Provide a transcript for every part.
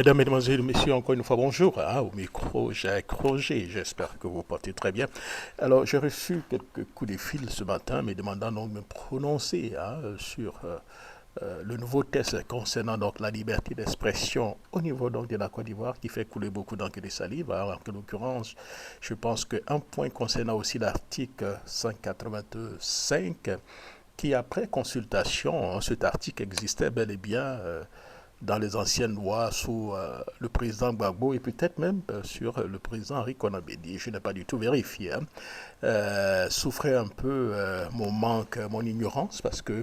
Mesdames, Mesdemoiselles, Messieurs, encore une fois, bonjour. Au micro, Jacques Roger. J'espère que vous portez très bien. Alors, j'ai reçu quelques coups de fil ce matin me demandant donc de me prononcer sur le nouveau test concernant donc la liberté d'expression au niveau donc de la Côte d'Ivoire qui fait couler beaucoup d'encre de salive. Alors, en l'occurrence, je pense qu'un point concernant aussi l'article 185 qui, après consultation, cet article existait bel et bien dans les anciennes lois sous le président Gbagbo et peut-être même sur le président Henri Konambedi. Je n'ai pas du tout vérifié. Souffrait un peu mon manque, mon ignorance, parce que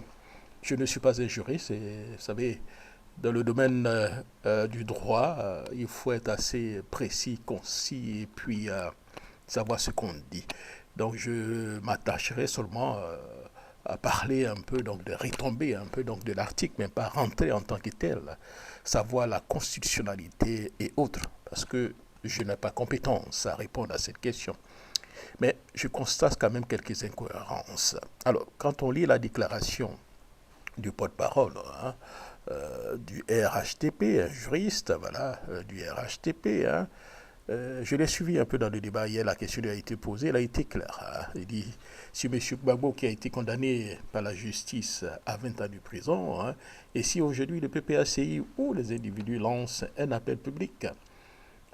je ne suis pas un juriste et vous savez, dans le domaine du droit, il faut être assez précis, concis et puis savoir ce qu'on dit. Donc je m'attacherai seulement à parler un peu, donc de retomber un peu donc de l'article, mais pas rentrer en tant que tel, savoir la constitutionnalité et autres, parce que je n'ai pas compétence à répondre à cette question. Mais je constate quand même quelques incohérences. Alors, quand on lit la déclaration du porte-parole du RHTP, un juriste, voilà, du RHTP, je l'ai suivi un peu dans le débat hier, la question lui a été posée, elle a été claire. Il dit, si M. Gbagbo qui a été condamné par la justice à 20 ans de prison, et si aujourd'hui le PPACI ou les individus lancent un appel public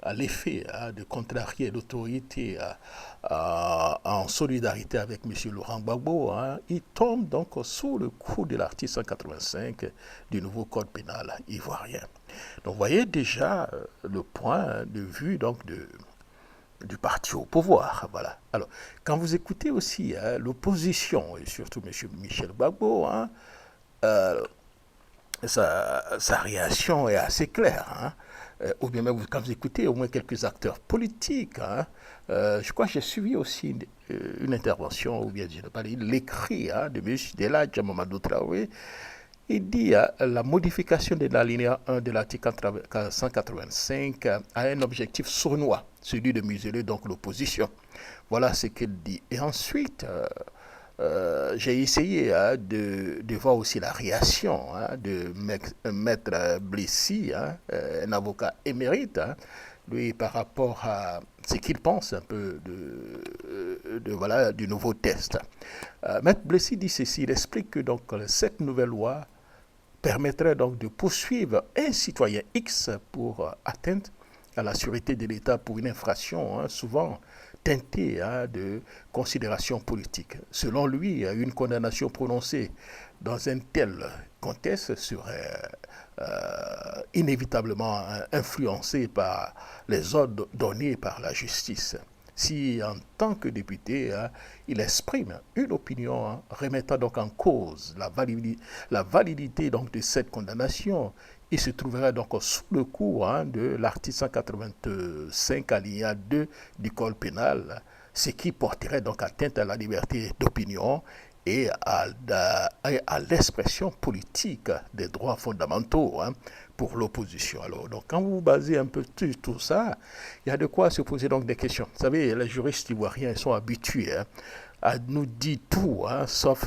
à l'effet de contrarier l'autorité en solidarité avec M. Laurent Gbagbo, il tombe donc sous le coup de l'article 185 du nouveau code pénal ivoirien. Donc vous voyez déjà le point de vue donc du parti au pouvoir. Voilà. Alors, quand vous écoutez aussi l'opposition, et surtout M. Michel Gbagbo, euh, sa réaction est assez claire. Ou bien même quand vous écoutez au moins quelques acteurs politiques, je crois que j'ai suivi aussi une intervention, ou bien je ne sais pas, l'écrit de M. Deladja Mamadou Traoré. Il dit la modification de l'alinéa 1 de l'article 185 a un objectif sournois, celui de museler donc l'opposition. Voilà ce qu'il dit. Et ensuite, j'ai essayé de voir aussi la réaction de Maître Blessy, un avocat émérite, lui par rapport à ce qu'il pense un peu voilà, du nouveau test. Maître Blessy dit ceci, il explique que donc, cette nouvelle loi permettrait donc de poursuivre un citoyen X pour atteinte à la sûreté de l'État pour une infraction souvent teintée de considérations politiques. Selon lui, une condamnation prononcée dans un tel contexte serait inévitablement influencée par les ordres donnés par la justice. Si en tant que député, il exprime une opinion remettant donc en cause la validité donc de cette condamnation, il se trouverait donc sous le coup de l'article 185 alinéa 2 du code pénal, ce qui porterait donc atteinte à la liberté d'opinion et à l'expression politique des droits fondamentaux pour l'opposition. Alors, donc, quand vous basez un peu sur tout ça, il y a de quoi se poser donc des questions. Vous savez, les juristes ivoiriens sont habitués à nous dire tout, sauf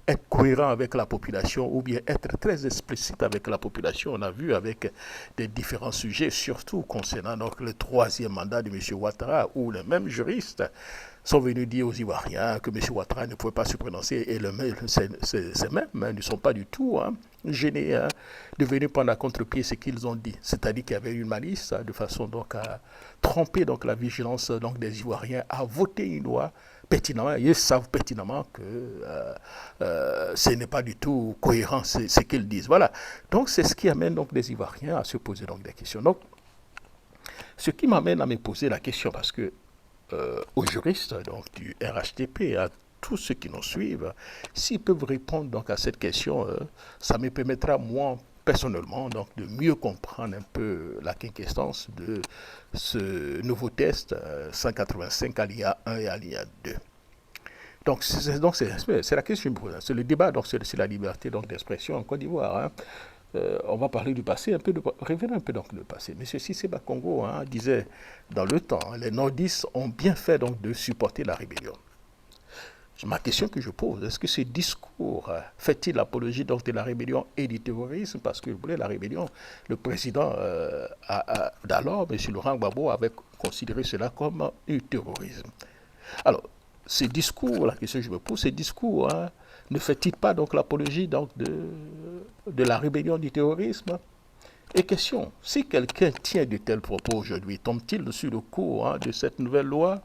être cohérent avec la population ou bien être très explicite avec la population. On a vu avec des différents sujets, surtout concernant donc, le troisième mandat de M. Ouattara, où les mêmes juristes sont venus dire aux Ivoiriens que M. Ouattara ne pouvait pas se prononcer et ces mêmes ne sont pas du tout gênés de venir prendre à contre-pied ce qu'ils ont dit. C'est-à-dire qu'il y avait une malice de façon donc à tromper donc la vigilance donc des Ivoiriens à voter une loi pertinemment. Ils savent pertinemment que ce n'est pas du tout cohérent ce qu'ils disent. Voilà. Donc c'est ce qui amène donc les Ivoiriens à se poser donc des questions. Donc ce qui m'amène à me poser la question parce que aux juristes donc, du RHTP, à tous ceux qui nous suivent, s'ils peuvent répondre donc, à cette question, ça me permettra, moi, personnellement, donc, de mieux comprendre un peu la quinquessence de ce nouveau test 185 alinéa 1 et alinéa 2. Donc, c'est la question que je me pose. C'est le débat donc, sur la liberté d'expression en Côte d'Ivoire. On va parler du passé, revenir un peu donc le passé. M. Cissé Bakongo disait dans le temps, les nordistes ont bien fait donc de supporter la rébellion. Ma question que je pose, est-ce que ce discours fait-il l'apologie donc de la rébellion et du terrorisme? Parce que vous voulez la rébellion, le président d'alors, M. Laurent Gbagbo, avait considéré cela comme du terrorisme. Alors, ces discours, la question que je me pose, ces discours ne fait-il pas donc l'apologie donc de la rébellion du terrorisme? Et question, si quelqu'un tient de tels propos aujourd'hui, tombe-t-il sur le coup de cette nouvelle loi?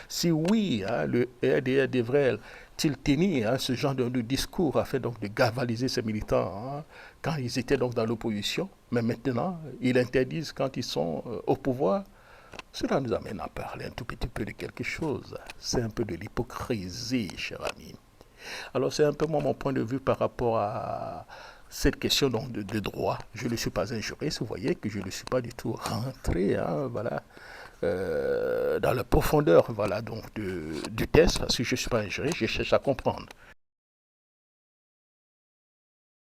Si oui, le RDR devrait-il tenir ce genre de discours afin donc de galvaniser ses militants quand ils étaient donc dans l'opposition, mais maintenant, ils l'interdisent quand ils sont au pouvoir? Cela nous amène à parler un tout petit peu de quelque chose. C'est un peu de l'hypocrisie, cher ami. Alors c'est un peu mon point de vue par rapport à cette question donc, de droit. Je ne suis pas un juriste, vous voyez que je ne suis pas du tout rentré voilà, dans la profondeur voilà, donc, du test, parce que je ne suis pas un juriste, je cherche à comprendre.